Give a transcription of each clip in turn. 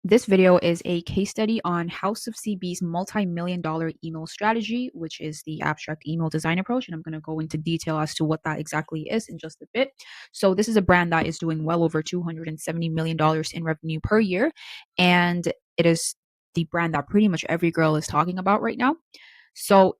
This video is a case study on House of CB's multi-million dollar email strategy, which is the abstract email design approach. And I'm going to go into detail as to what that exactly is in just a bit. So, this is a brand that is doing well over $270 million in revenue per year. And it is the brand that pretty much every girl is talking about right now. So,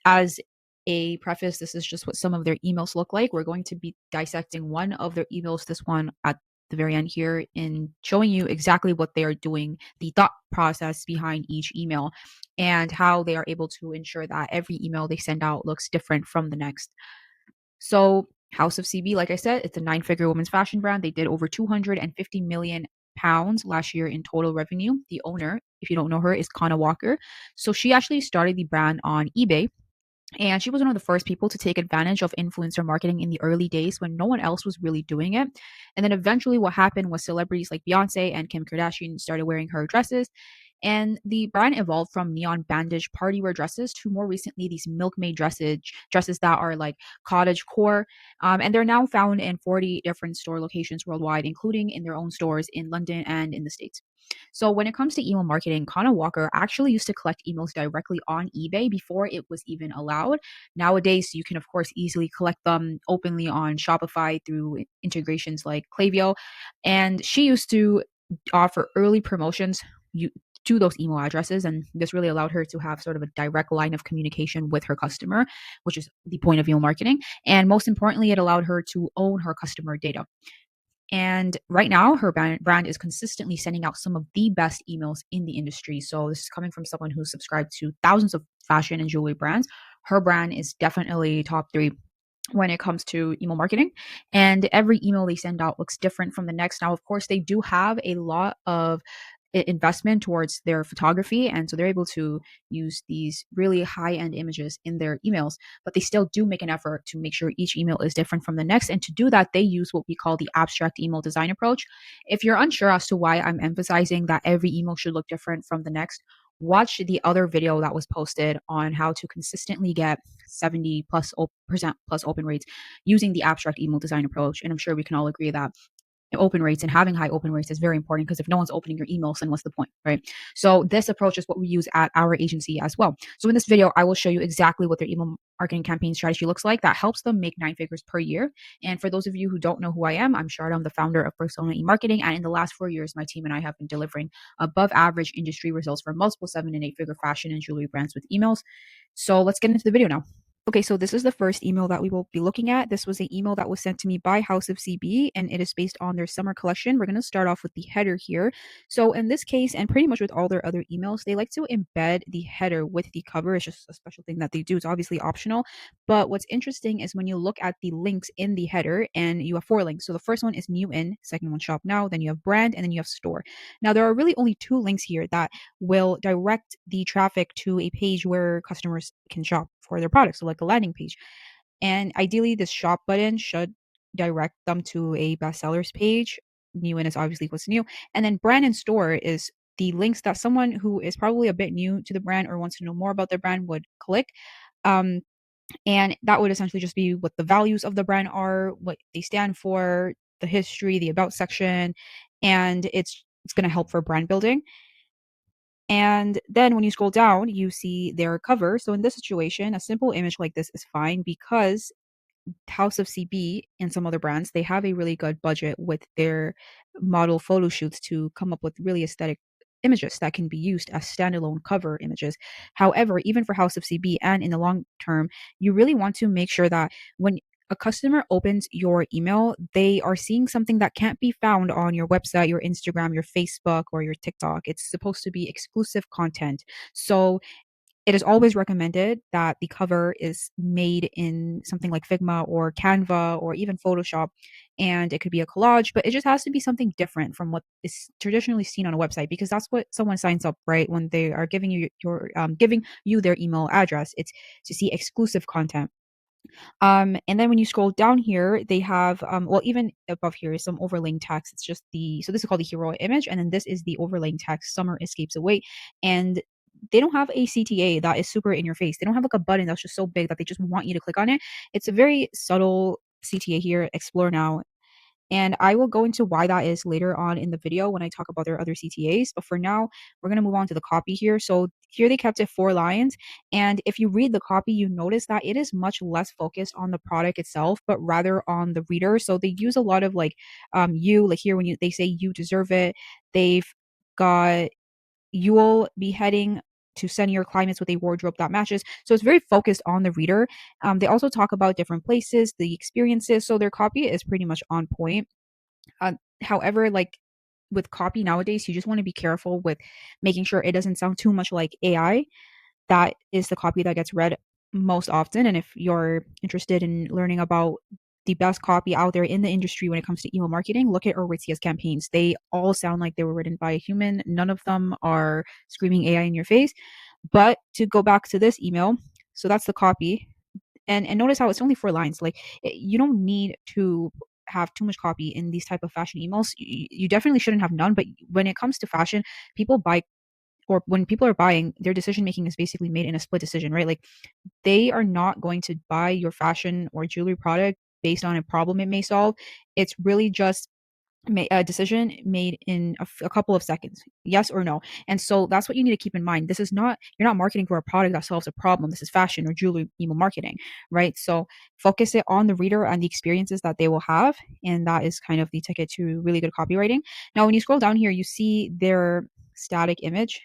as a preface, this is just what some of their emails look like. We're going to be dissecting one of their emails, this one at the very end here, in showing you exactly what they are doing, the thought process behind each email, and how they are able to ensure that every email they send out looks different from the next. So, House of CB, like I said, it's a nine-figure women's fashion brand. They did over 250 million pounds last year in total revenue. The owner, if you don't know her, is Kana Walker. So she actually started the brand on eBay, and she was one of the first people to take advantage of influencer marketing in the early days when no one else was really doing it. And then eventually, what happened was celebrities like Beyonce and Kim Kardashian started wearing her dresses. And the brand evolved from neon bandage party wear dresses to more recently these milkmaid dresses that are like cottage core. And they're now found in 40 different store locations worldwide, including in their own stores in London and in the States. So when it comes to email marketing, Connor Walker actually used to collect emails directly on eBay before it was even allowed. Nowadays, you can of course easily collect them openly on Shopify through integrations like Klaviyo. And she used to offer early promotions you, to those email addresses, and this really allowed her to have sort of a direct line of communication with her customer, which is the point of email marketing. And most importantly, it allowed her to own her customer data. And right now, her brand is consistently sending out some of the best emails in the industry. So, this is coming from someone who's subscribed to thousands of fashion and jewelry brands. Her brand is definitely top three when it comes to email marketing. And every email they send out looks different from the next. Now, of course, they do have a lot of investment towards their photography, and so they're able to use these really high end images in their emails, but they still do make an effort to make sure each email is different from the next. And to do that, they use what we call the abstract email design approach. If you're unsure as to why I'm emphasizing that every email should look different from the next, watch the other video that was posted on how to consistently get 70 plus percent plus open rates using the abstract email design approach. And I'm sure we can all agree that open rates and having high open rates is very important, because if no one's opening your emails, then what's the point, right? So this approach is what we use at our agency as well. So in this video, I will show you exactly what their email marketing campaign strategy looks like that helps them make nine figures per year. And for those of you who don't know who I am, I'm Sharda. I'm the founder of Persona E-Marketing. And in the last 4 years, my team and I have been delivering above average industry results for multiple 7 and 8 figure fashion and jewelry brands with emails. So let's get into the video now. Okay, so this is the first email that we will be looking at. This was an email that was sent to me by House of CB, and it is based on their summer collection. We're going to start off with the header here. So in this case, and pretty much with all their other emails, they like to embed the header with the cover. It's just a special thing that they do. It's obviously optional. But what's interesting is when you look at the links in the header, and you have four links. So the first one is new in, second one shop now, then you have brand, and then you have store. Now there are really only two links here that will direct the traffic to a page where customers can shop for their products, so like a landing page. And ideally, this shop button should direct them to a bestsellers page. New in is obviously what's new. And then brand and store is the links that someone who is probably a bit new to the brand or wants to know more about their brand would click. Um, and that would essentially just be what the values of the brand are, what they stand for, the history, the about section, and it's going to help for brand building. And then when you scroll down, you see their cover. So in this situation, a simple image like this is fine, because House of CB and some other brands, they have a really good budget with their model photo shoots to come up with really aesthetic images that can be used as standalone cover images. However, even for House of CB and in the long term, you really want to make sure that when a customer opens your email, they are seeing something that can't be found on your website, your Instagram, your Facebook, or your TikTok. It's supposed to be exclusive content. So it is always recommended that the cover is made in something like Figma or Canva or even Photoshop. And it could be a collage, but it just has to be something different from what is traditionally seen on a website, because that's what someone signs up, right? When they are giving you giving you their email address, it's to see exclusive content. And then when you scroll down here, they have well, even above here is some overlaying text. It's just so this is called the hero image, and then this is the overlaying text, summer escapes away. And they don't have a CTA that is super in your face. They don't have like a button that's just so big that they just want you to click on it. It's a very subtle CTA here, explore now. And I will go into why that is later on in the video when I talk about their other CTAs. But for now, we're going to move on to the copy here. So here they kept it 4 lines. And if you read the copy, you notice that it is much less focused on the product itself, but rather on the reader. So they use a lot of like like here when they say you deserve it, they've got you'll be heading to sunnier climates with a wardrobe that matches. So it's very focused on the reader. They also talk about different places, the experiences. So their copy is pretty much on point. Uh, However, like with copy nowadays, you just want to be careful with making sure it doesn't sound too much like AI. That is the copy that gets read most often. And if you're interested in learning about the best copy out there in the industry when it comes to email marketing, look at Aritzia's campaigns. They all sound like they were written by a human. None of them are screaming AI in your face. But to go back to this email, so that's the copy. And notice how it's only 4 lines. Like you don't need to have too much copy in these type of fashion emails. You definitely shouldn't have none, but when it comes to fashion, people buy, or when people are buying, their decision making is basically made in a split decision, right? Like they are not going to buy your fashion or jewelry product based on a problem it may solve. It's really just a decision made in a couple of seconds, yes or no. And so that's what you need to keep in mind. This is not, you're not marketing for a product that solves a problem. This is fashion or jewelry email marketing, right? So focus it on the reader and the experiences that they will have, and that is kind of the ticket to really good copywriting. Now when you scroll down here, you see their static image.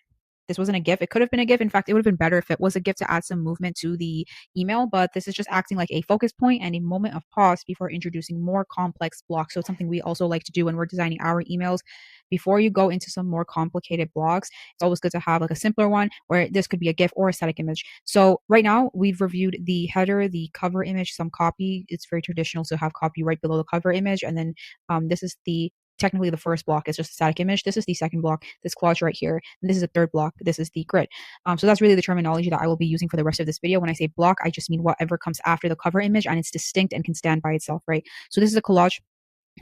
This wasn't a GIF. It could have been a GIF. In fact, it would have been better if it was a GIF to add some movement to the email, but this is just acting like a focus point and a moment of pause before introducing more complex blocks. So it's something we also like to do when we're designing our emails. Before you go into some more complicated blocks, it's always good to have like a simpler one where this could be a GIF or a static image. So right now we've reviewed the header, the cover image, some copy. It's very traditional to have copy right below the cover image. And then this is the technically the first block is just a static image. This is the second block, this collage right here. And this is a third block. This is the grid. So that's really the terminology that I will be using for the rest of this video. When I say block, I just mean whatever comes after the cover image and it's distinct and can stand by itself, right? So this is a collage.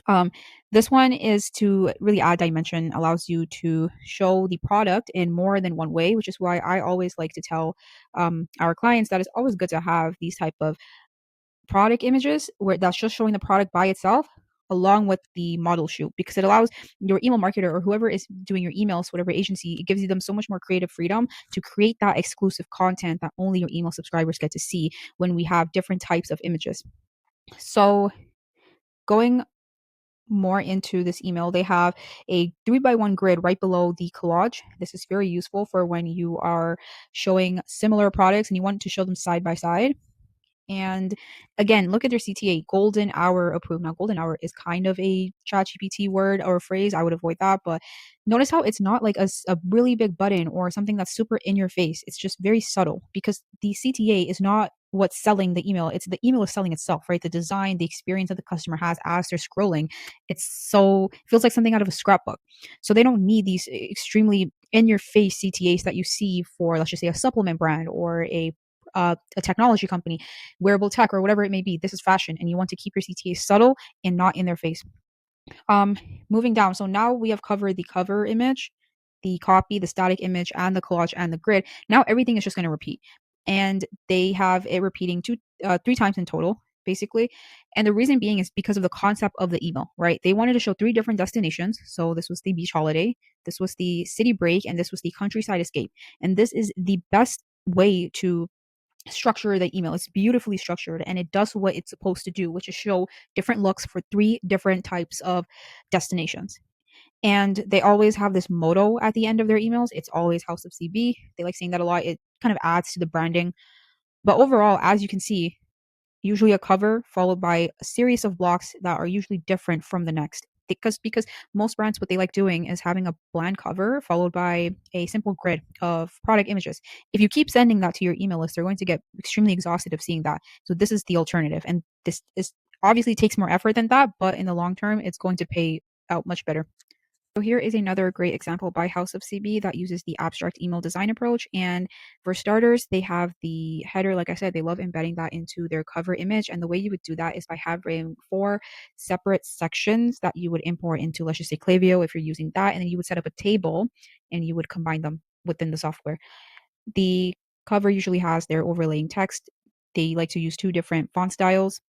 Um, this one is to really add dimension, allows you to show the product in more than one way, which is why I always like to tell our clients that it's always good to have these type of product images where that's just showing the product by itself along with the model shoot, because it allows your email marketer or whoever is doing your emails, whatever agency, it gives you them so much more creative freedom to create that exclusive content that only your email subscribers get to see when we have different types of images. So going more into this email, they have a 3x1 grid right below the collage. This is very useful for when you are showing similar products and you want to show them side by side. And again, look at their CTA, golden hour approved. Now, golden hour is kind of a ChatGPT word or phrase. I would avoid that. But notice how it's not like a really big button or something that's super in your face. It's just very subtle because the CTA is not what's selling the email. It's the email is selling itself, right? The design, the experience that the customer has as they're scrolling. It's so, it feels like something out of a scrapbook. So they don't need these extremely in your face CTAs that you see for, let's just say, a supplement brand or a technology company, wearable tech, or whatever it may be. This is fashion, and you want to keep your CTA subtle and not in their face. Um, Moving down. So now we have covered the cover image, the copy, the static image, and the collage and the grid. Now everything is just going to repeat, and they have it repeating 3 times in total, basically. And the reason being is because of the concept of the email, right? They wanted to show 3 different destinations. So this was the beach holiday, this was the city break, and this was the countryside escape. And this is the best way to structure the email. It's beautifully structured and it does what it's supposed to do, which is show different looks for 3 different types of destinations. And they always have this motto at the end of their emails. It's always House of CB. They like saying that a lot. It kind of adds to the branding. But overall, as you can see, usually a cover followed by a series of blocks that are usually different from the next. Because most brands, what they like doing is having a bland cover followed by a simple grid of product images. If you keep sending that to your email list, they're going to get extremely exhausted of seeing that. So this is the alternative, and this is obviously takes more effort than that, but in the long term, it's going to pay out much better. So here is another great example by House of CB that uses the abstract email design approach. And for starters, they have the header. Like I said, they love embedding that into their cover image. And the way you would do that is by having 4 separate sections that you would import into, let's just say Klaviyo, if you're using that. And then you would set up a table and you would combine them within the software. The cover usually has their overlaying text. They like to use 2 different font styles.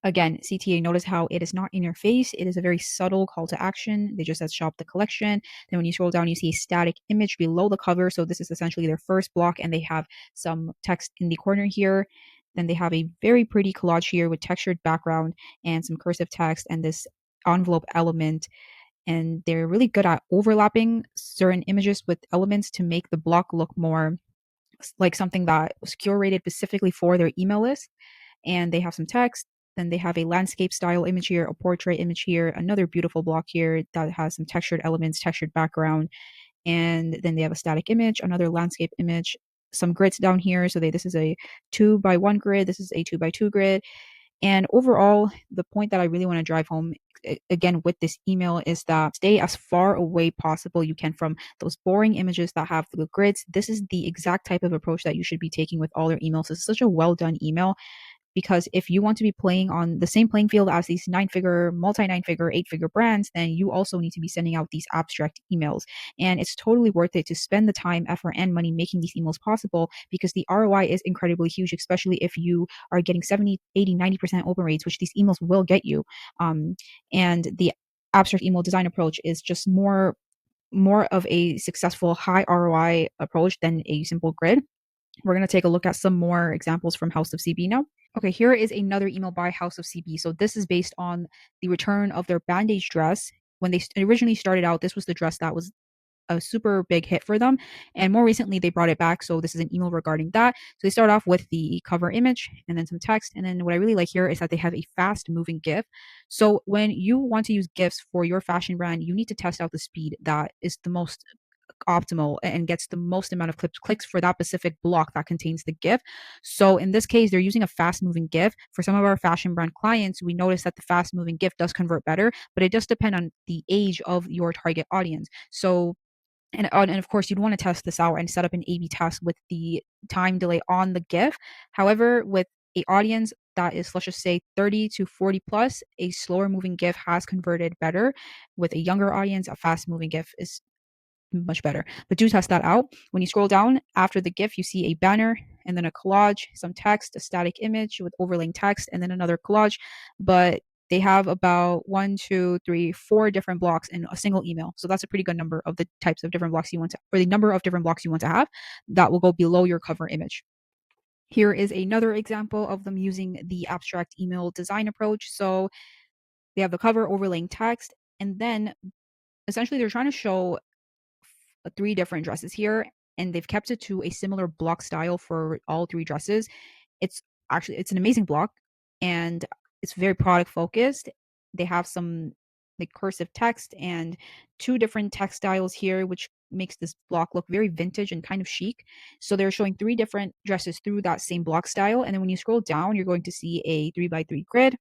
Again, CTA, notice how it is not in your face. It is a very subtle call to action. They just said shop the collection. Then when you scroll down, you see a static image below the cover. So this is essentially their first block, and they have some text in the corner here. Then they have a very pretty collage here with textured background and some cursive text and this envelope element. And they're really good at overlapping certain images with elements to make the block look more like something that was curated specifically for their email list. And they have some text. Then they have a landscape style image here, a portrait image here, another beautiful block here that has some textured elements, textured background. And then they have a static image, another landscape image, some grids down here. So this is a 2x1 grid. This is a 2x2 grid. And overall, the point that I really want to drive home again with this email is that stay as far away possible you can from those boring images that have the grids. This is the exact type of approach that you should be taking with all your emails. It's such a well done email, because if you want to be playing on the same playing field as these nine-figure, multi-nine-figure, eight-figure brands, then you also need to be sending out these abstract emails. And it's totally worth it to spend the time, effort, and money making these emails possible, because the ROI is incredibly huge, especially if you are getting 70, 80, 90% open rates, which these emails will get you. Um, and the abstract email design approach is just more of a successful high ROI approach than a simple grid. We're going to take a look at some more examples from House of CB now. Okay, here is another email by House of CB. So this is based on the return of their bandage dress. When they originally started out, this was the dress that was a super big hit for them. And more recently, they brought it back. So this is an email regarding that. So they start off with the cover image and then some text. And then what I really like here is that they have a fast moving GIF. So when you want to use GIFs for your fashion brand, you need to test out the speed that is the most optimal and gets the most amount of clicks for that specific block that contains the GIF. So in this case, they're using a fast moving GIF. For some of our fashion brand clients, we notice that the fast moving GIF does convert better, but it does depend on the age of your target audience. So and of course, you'd want to test this out and set up an A/B test with the time delay on the GIF. However, with a audience that is, let's just say, 30 to 40 plus, a slower moving GIF has converted better. With a younger audience, a fast moving GIF is much better. But do test that out. When you scroll down after the GIF, you see a banner and then a collage, some text, a static image with overlaying text, and then another collage. But they have about 1, 2, 3, 4 different blocks in a single email. So that's a pretty good number of the types of different blocks you want to, or the number of different blocks you want to have that will go below your cover image. Here is another example of them using the abstract email design approach. So they have the cover overlaying text, and then essentially they're trying to show three different dresses here, and they've kept it to a similar block style for all three dresses. It's it's an amazing block, and it's very product focused. They have some like cursive text and two different text styles here, which makes this block look very vintage and kind of chic. So they're showing three different dresses through that same block style. And then when you scroll down, you're going to see a 3x3 grid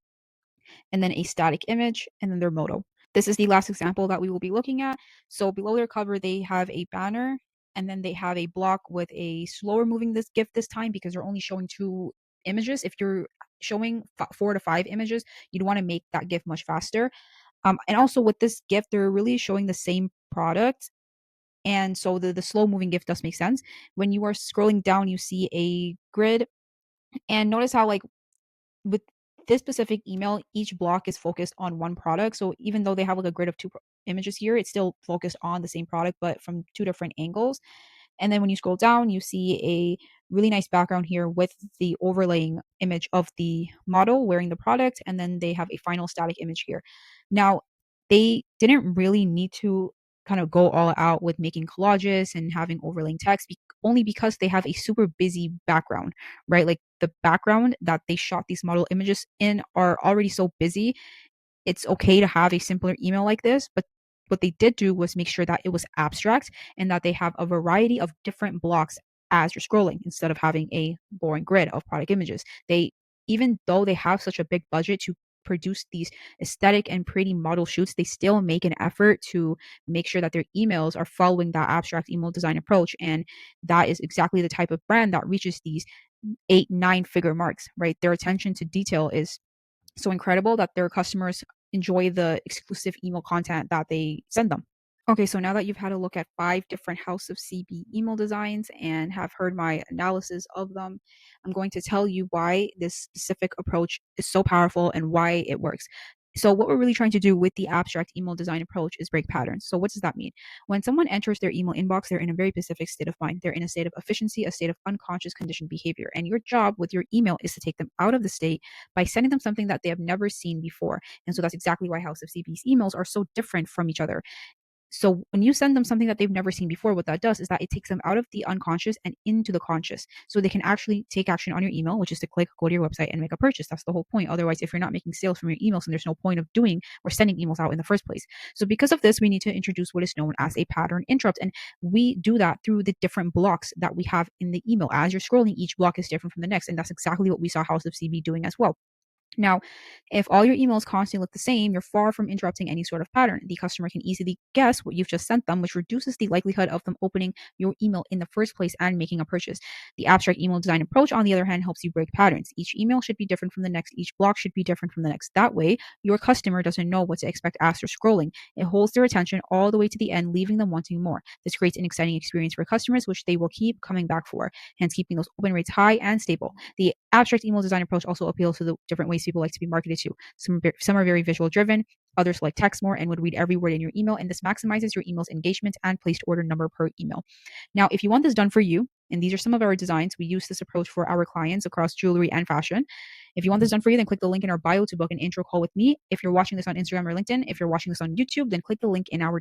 and then a static image, and then their motto. This is the last example that we will be looking at. So below their cover, they have a banner, and then they have a block with a slower moving this GIF this time because they're only showing two images. If you're showing 4 to 5 images, you'd want to make that GIF much faster. And also with this GIF, they're really showing the same product. And so the slow moving GIF does make sense. When you are scrolling down, you see a grid, and notice how like with this specific email, each block is focused on one product. So even though they have like a grid of images here, it's still focused on the same product, but from two different angles. And then when you scroll down, you see a really nice background here with the overlaying image of the model wearing the product. And then they have a final static image here. Now, they didn't really need to kind of go all out with making collages and having overlaying text only because they have a super busy background, right? Like the background that they shot these model images in are already so busy. It's okay to have a simpler email like this, but what they did do was make sure that it was abstract and that they have a variety of different blocks as you're scrolling instead of having a boring grid of product images. They, even though they have such a big budget to produce these aesthetic and pretty model shoots, they still make an effort to make sure that their emails are following that abstract email design approach. And that is exactly the type of brand that reaches these 8, 9 figure marks, right? Their attention to detail is so incredible that their customers enjoy the exclusive email content that they send them. Okay, so now that you've had a look at 5 different House of CB email designs and have heard my analysis of them, I'm going to tell you why this specific approach is so powerful and why it works. So, what we're really trying to do with the abstract email design approach is break patterns. So, what does that mean? When someone enters their email inbox, they're in a very specific state of mind. They're in a state of efficiency, a state of unconscious conditioned behavior. And your job with your email is to take them out of the state by sending them something that they have never seen before. And so, that's exactly why House of CB's emails are so different from each other. So when you send them something that they've never seen before, what that does is that it takes them out of the unconscious and into the conscious. So they can actually take action on your email, which is to click, go to your website and make a purchase. That's the whole point. Otherwise, if you're not making sales from your emails, then there's no point of doing or sending emails out in the first place. So because of this, we need to introduce what is known as a pattern interrupt. And we do that through the different blocks that we have in the email. As you're scrolling, each block is different from the next. And that's exactly what we saw House of CB doing as well. Now, if all your emails constantly look the same, you're far from interrupting any sort of pattern. The customer can easily guess what you've just sent them, which reduces the likelihood of them opening your email in the first place and making a purchase. The abstract email design approach, on the other hand, helps you break patterns. Each email should be different from the next, each block should be different from the next. That way, your customer doesn't know what to expect after scrolling. It holds their attention all the way to the end, leaving them wanting more. This creates an exciting experience for customers, which they will keep coming back for, hence keeping those open rates high and stable. The abstract email design approach also appeals to the different ways people like to be marketed to. Some are very visual driven, others like text more and would read every word in your email, and this maximizes your email's engagement and placed order number per email. Now, if you want this done for you, and these are some of our designs, we use this approach for our clients across jewelry and fashion. If you want this done for you, then click the link in our bio to book an intro call with me. If you're watching this on Instagram or LinkedIn, if you're watching this on YouTube, then click the link in our